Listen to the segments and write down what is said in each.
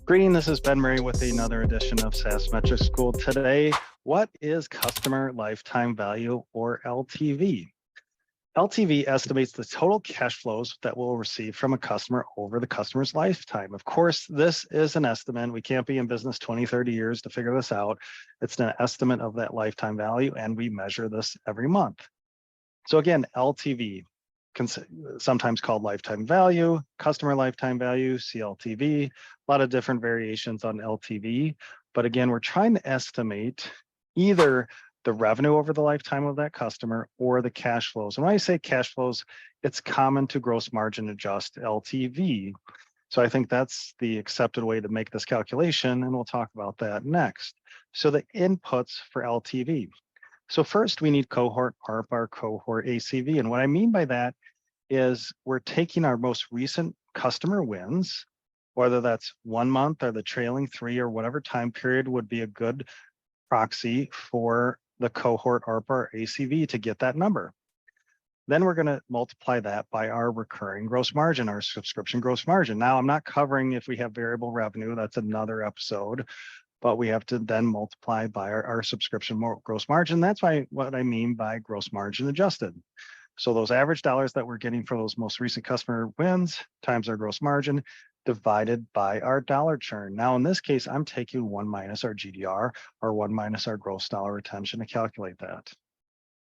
Greeting, this is Ben Murray with another edition of SaaS Metric School. Today, what is customer lifetime value, or LTV? LTV estimates the total cash flows that we'll receive from a customer over the customer's lifetime. Of course, this is an estimate. We can't be in business 20, 30 years to figure this out. It's an estimate of that lifetime value, and we measure this every month. So again, LTV, sometimes called lifetime value, customer lifetime value, CLTV, a lot of different variations on LTV. But again, we're trying to estimate either the revenue over the lifetime of that customer or the cash flows. And when I say cash flows, it's common to gross margin adjust LTV. So I think that's the accepted way to make this calculation, and we'll talk about that next. So the inputs for LTV. So first we need cohort ARPA, cohort ACV. And what I mean by that is we're taking our most recent customer wins, whether that's 1 month or the trailing 3 or whatever time period would be a good proxy for the cohort ARPA or ACV to get that number. Then we're going to multiply that by our recurring gross margin, our subscription gross margin. Now, I'm not covering if we have variable revenue, that's another episode, but we have to then multiply by our subscription gross margin. That's what I mean by gross margin adjusted. So those average dollars that we're getting for those most recent customer wins times our gross margin divided by our dollar churn. Now, in this case, I'm taking 1 minus our GDR or 1 minus our gross dollar retention to calculate that.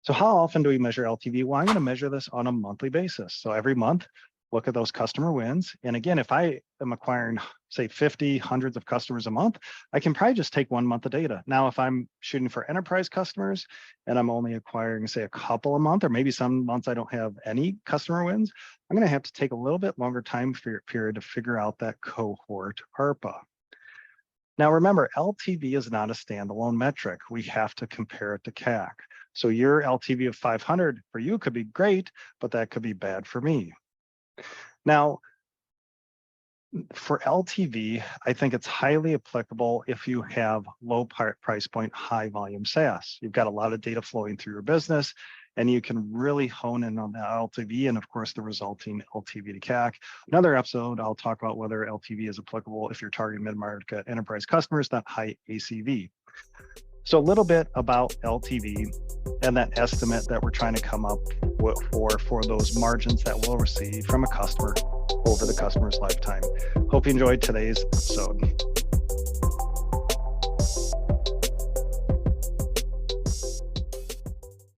So how often do we measure LTV? Well, I'm going to measure this on a monthly basis. So every month, look at those customer wins. And again, if I am acquiring, say, 50, hundreds of customers a month, I can probably just take 1 month of data. Now, if I'm shooting for enterprise customers and I'm only acquiring, say, a couple a month, or maybe some months I don't have any customer wins, I'm going to have to take a little bit longer time period to figure out that cohort ARPA. Now, remember, LTV is not a standalone metric. We have to compare it to CAC. So your LTV of 500 for you could be great, but that could be bad for me. Now, for LTV, I think it's highly applicable if you have low price point, high volume SaaS. You've got a lot of data flowing through your business, and you can really hone in on the LTV and, of course, the resulting LTV to CAC. Another episode, I'll talk about whether LTV is applicable if you're targeting mid-market enterprise customers, not high ACV. So a little bit about LTV and that estimate that we're trying to come up with for those margins that we'll receive from a customer over the customer's lifetime. Hope you enjoyed today's episode.